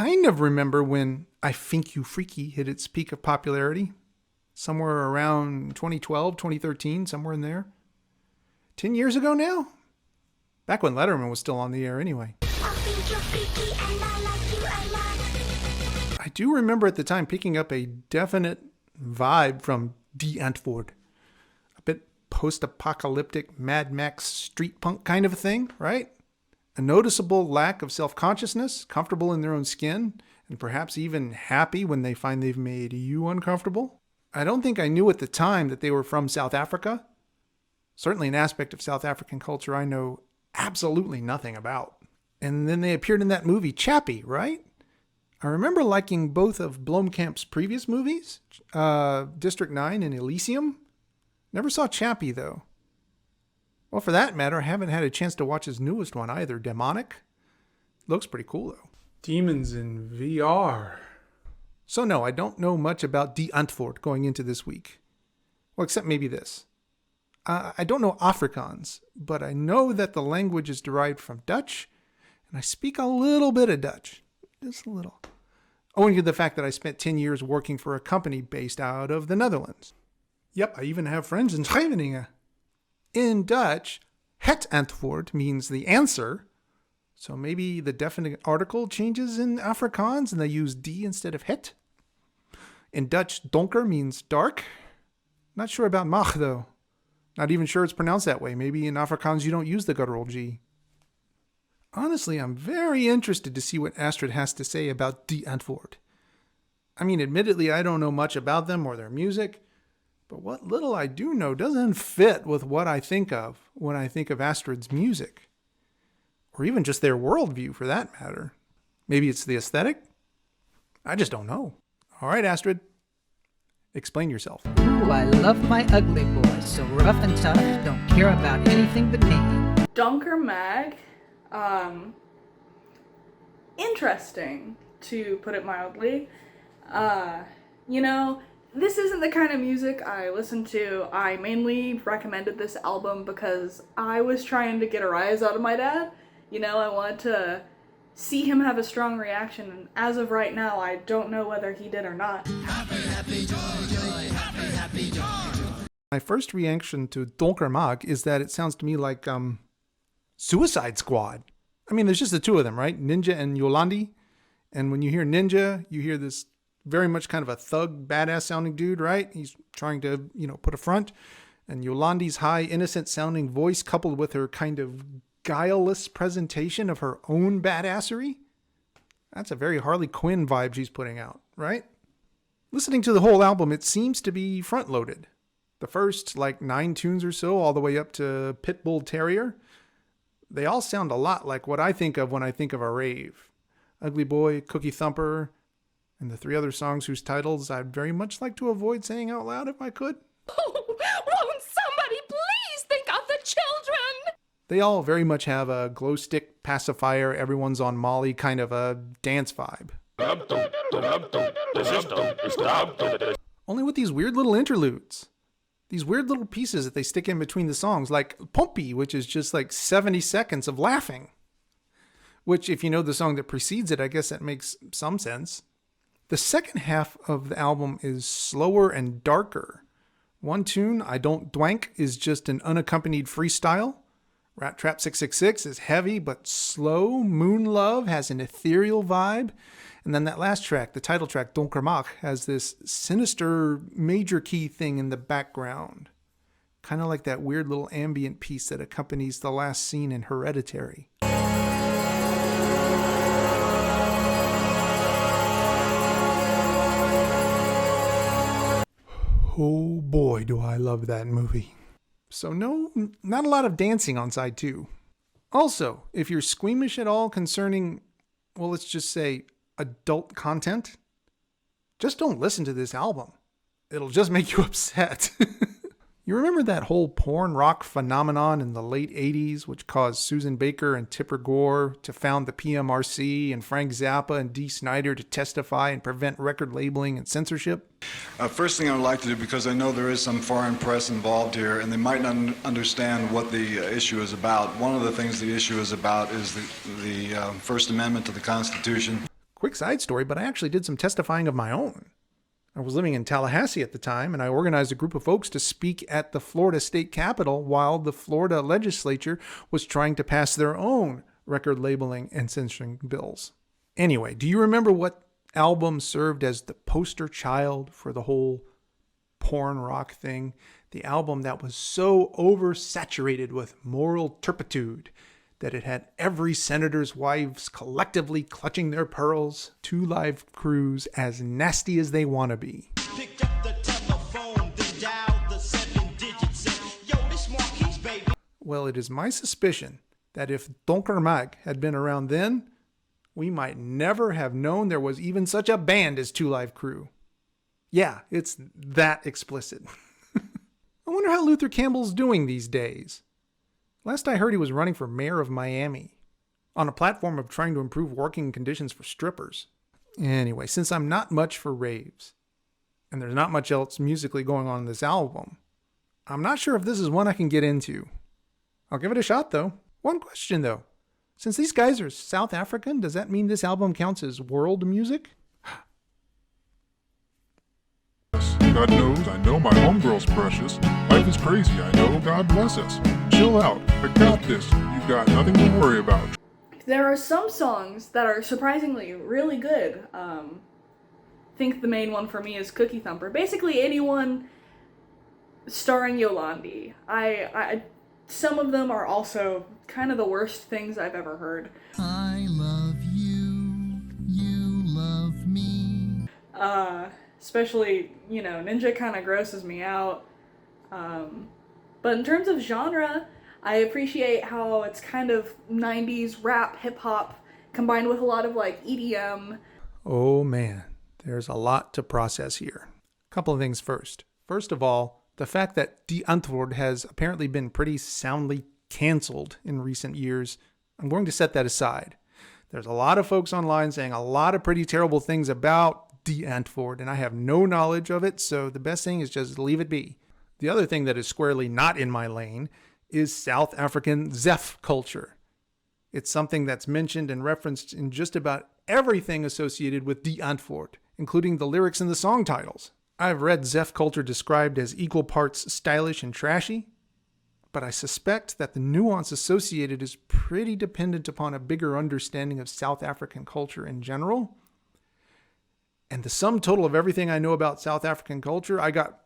kind of remember when I Think You Freaky hit its peak of popularity. Somewhere around 2012, 2013, somewhere in there. 10 years ago now? Back when Letterman was still on the air anyway. I do remember at the time picking up a definite vibe from Antwoord. A bit post-apocalyptic Mad Max street punk kind of a thing, right? A noticeable lack of self-consciousness, comfortable in their own skin, and perhaps even happy when they find they've made you uncomfortable. I don't think I knew at the time that they were from South Africa. Certainly an aspect of South African culture I know absolutely nothing about. And then they appeared in that movie Chappie, right? I remember liking both of Blomkamp's previous movies, District 9 and Elysium. Never saw Chappie, though. Well, for that matter, I haven't had a chance to watch his newest one either, Demonic. Looks pretty cool, though. Demons in VR. So no, I don't know much about Antwoord going into this week. Well, except maybe this. I don't know Afrikaans, but I know that the language is derived from Dutch, and I speak a little bit of Dutch. Just a little. Owing to the fact that I spent 10 years working for a company based out of the Netherlands. Yep, I even have friends in Scheveningen. In Dutch, het antwoord means the answer. So maybe the definite article changes in Afrikaans and they use die instead of het. In Dutch, donker means dark. Not sure about mag though. Not even sure it's pronounced that way. Maybe in Afrikaans you don't use the guttural G. Honestly, I'm very interested to see what Astrid has to say about Antwoord. I mean, admittedly, I don't know much about them or their music, but what little I do know doesn't fit with what I think of when I think of Astrid's music. Or even just their worldview, for that matter. Maybe it's the aesthetic? I just don't know. All right, Astrid. Explain yourself. Ooh, I love my ugly boy, so rough and tough, don't care about anything but me. Donker mag. Interesting, to put it mildly. This isn't the kind of music I listen to. I mainly recommended this album because I was trying to get a rise out of my dad. I wanted to see him have a strong reaction, and as of right now, I don't know whether he did or not. Happy, joy, happy, joy. My first reaction to Donker Mag is that it sounds to me like, Suicide Squad. I mean, there's just the two of them, right? Ninja and Yolandi. And when you hear Ninja, you hear this very much kind of a thug, badass sounding dude, right? He's trying to, put a front. And Yolandi's high, innocent sounding voice coupled with her kind of guileless presentation of her own badassery. That's a very Harley Quinn vibe she's putting out, right? Listening to the whole album, it seems to be front loaded. The first 9 tunes or so, all the way up to Pitbull Terrier. They all sound a lot like what I think of when I think of a rave. Ugly Boy, Cookie Thumper, and the 3 other songs whose titles I'd very much like to avoid saying out loud if I could. Oh, won't somebody please think of the children? They all very much have a glow stick pacifier, everyone's on Molly kind of a dance vibe. Only with these weird little interludes. These weird little pieces that they stick in between the songs, like Pompey, which is just 70 seconds of laughing. Which, if you know the song that precedes it, I guess that makes some sense. The second half of the album is slower and darker. One tune, I Don't Dwank, is just an unaccompanied freestyle. Rat Trap 666 is heavy but slow. Moon Love has an ethereal vibe. And then that last track, the title track, Donker Mag, has this sinister major key thing in the background. Kind of like that weird little ambient piece that accompanies the last scene in Hereditary. Oh boy, do I love that movie. So no, not a lot of dancing on side 2. Also, if you're squeamish at all concerning, well, let's just say adult content, just don't listen to this album. It'll just make you upset. You remember that whole porn rock phenomenon in the late 80s, which caused Susan Baker and Tipper Gore to found the PMRC and Frank Zappa and Dee Snider to testify and prevent record labeling and censorship? First thing I would like to do, because I know there is some foreign press involved here and they might not understand what the issue is about. One of the things the issue is about is the First Amendment to the Constitution. Quick side story, but I actually did some testifying of my own. I was living in Tallahassee at the time, and I organized a group of folks to speak at the Florida State Capitol while the Florida legislature was trying to pass their own record labeling and censoring bills. Anyway, do you remember what album served as the poster child for the whole porn rock thing? The album that was so oversaturated with moral turpitude that it had every senator's wives collectively clutching their pearls, 2 Live Crews as nasty as they want to be. Picked up the telephone, then dialed the 7 digits. Yo, this Marquise, baby. Well, it is my suspicion that if Donker Mag had been around then, we might never have known there was even such a band as 2 Live Crew. Yeah, it's that explicit. I wonder how Luther Campbell's doing these days. Last I heard, he was running for mayor of Miami on a platform of trying to improve working conditions for strippers. Anyway, since I'm not much for raves, and there's not much else musically going on in this album, I'm not sure if this is one I can get into. I'll give it a shot, though. One question, though. Since these guys are South African, does that mean this album counts as world music? God knows, I know my homegirl's precious. Life is crazy, I know, God bless us. Chill out, I got this. You've got nothing to worry about. There are some songs that are surprisingly really good. I think the main one for me is Cookie Thumper. Basically anyone starring Yolandi. Some of them are also kind of the worst things I've ever heard. I love you, you love me. Especially, Ninja kind of grosses me out. But in terms of genre, I appreciate how it's kind of 90s rap, hip-hop, combined with a lot of, EDM. Oh man, there's a lot to process here. A couple of things first. First of all, the fact that Die Antwoord has apparently been pretty soundly canceled in recent years, I'm going to set that aside. There's a lot of folks online saying a lot of pretty terrible things about Die Antwoord, and I have no knowledge of it, so the best thing is just leave it be. The other thing that is squarely not in my lane is South African Zef culture. It's something that's mentioned and referenced in just about everything associated with Die Antwoord, including the lyrics and the song titles. I've read Zef culture described as equal parts stylish and trashy, but I suspect that the nuance associated is pretty dependent upon a bigger understanding of South African culture in general. And the sum total of everything I know about South African culture, I got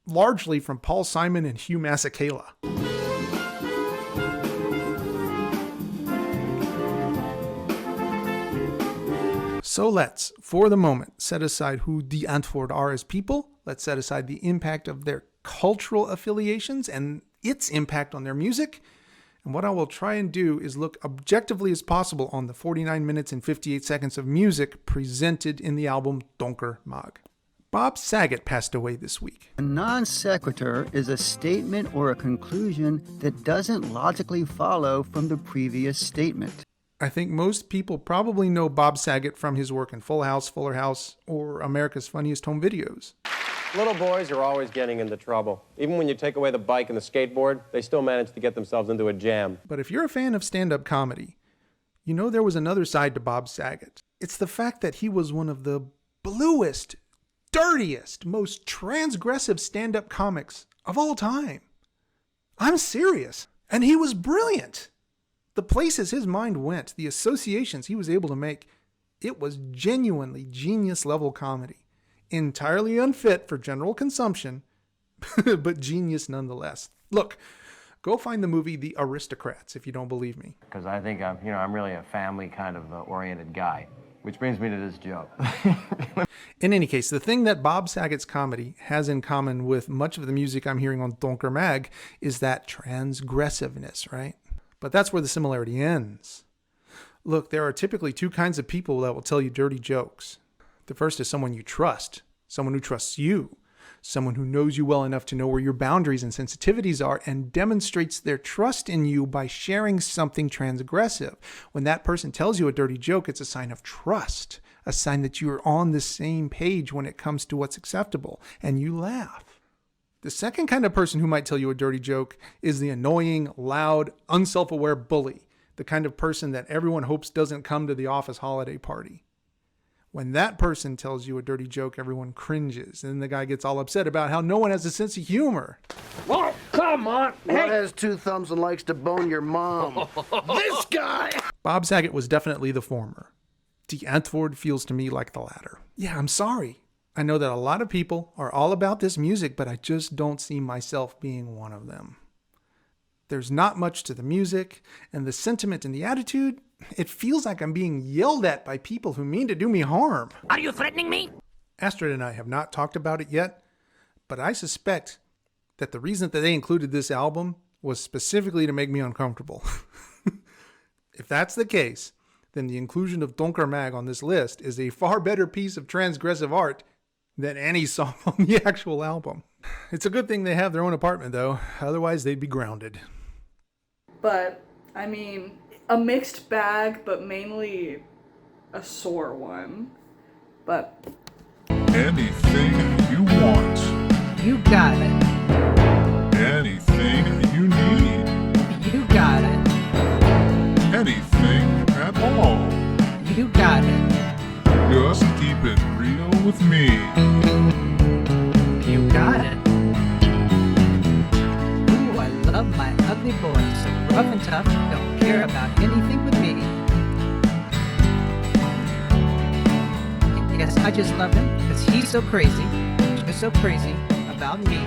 largely from Paul Simon and Hugh Masekela. So let's, for the moment, set aside who Die Antwoord are as people. Let's set aside the impact of their cultural affiliations and its impact on their music. And what I will try and do is look objectively as possible on the 49 minutes and 58 seconds of music presented in the album Donker Mag. Bob Saget passed away this week. A non sequitur is a statement or a conclusion that doesn't logically follow from the previous statement. I think most people probably know Bob Saget from his work in Full House, Fuller House, or America's Funniest Home Videos. Little boys are always getting into trouble. Even when you take away the bike and the skateboard, they still manage to get themselves into a jam. But if you're a fan of stand-up comedy, you know there was another side to Bob Saget. It's the fact that he was one of the bluest, dirtiest, most transgressive stand-up comics of all time. I'm serious. And he was brilliant. The places his mind went, the associations he was able to make, it was genuinely genius-level comedy. Entirely unfit for general consumption, but genius nonetheless. Look, go find the movie The Aristocrats if you don't believe me. Because I think I'm really a family kind of oriented guy, which brings me to this joke. In any case, the thing that Bob Saget's comedy has in common with much of the music I'm hearing on Donker Mag is that transgressiveness, right? But that's where the similarity ends. Look, there are typically 2 kinds of people that will tell you dirty jokes. The first is someone you trust, someone who trusts you, someone who knows you well enough to know where your boundaries and sensitivities are and demonstrates their trust in you by sharing something transgressive. When that person tells you a dirty joke, it's a sign of trust, a sign that you are on the same page when it comes to what's acceptable, and you laugh. The second kind of person who might tell you a dirty joke is the annoying, loud, unself-aware bully, the kind of person that everyone hopes doesn't come to the office holiday party. When that person tells you a dirty joke, everyone cringes. And then the guy gets all upset about how no one has a sense of humor. Oh, come on. What has two thumbs and likes to bone your mom? This guy! Bob Saget was definitely the former. Antwoord feels to me like the latter. Yeah, I'm sorry. I know that a lot of people are all about this music, but I just don't see myself being one of them. There's not much to the music, and the sentiment and the attitude, it feels like I'm being yelled at by people who mean to do me harm. Are you threatening me? Astrid and I have not talked about it yet, but I suspect that the reason that they included this album was specifically to make me uncomfortable. If that's the case, then the inclusion of Donker Mag on this list is a far better piece of transgressive art than any song on the actual album. It's a good thing they have their own apartment, though. Otherwise, they'd be grounded. But, I mean, a mixed bag, but mainly a sore one. But Anything you want. You got it. Anything you need. You got it. Anything at all. You got it. Just keep it real with me. You got it. Ooh, I love my ugly boy, so rough and tough, don't care about anything but me. Yes, I just love him, because he's so crazy about me.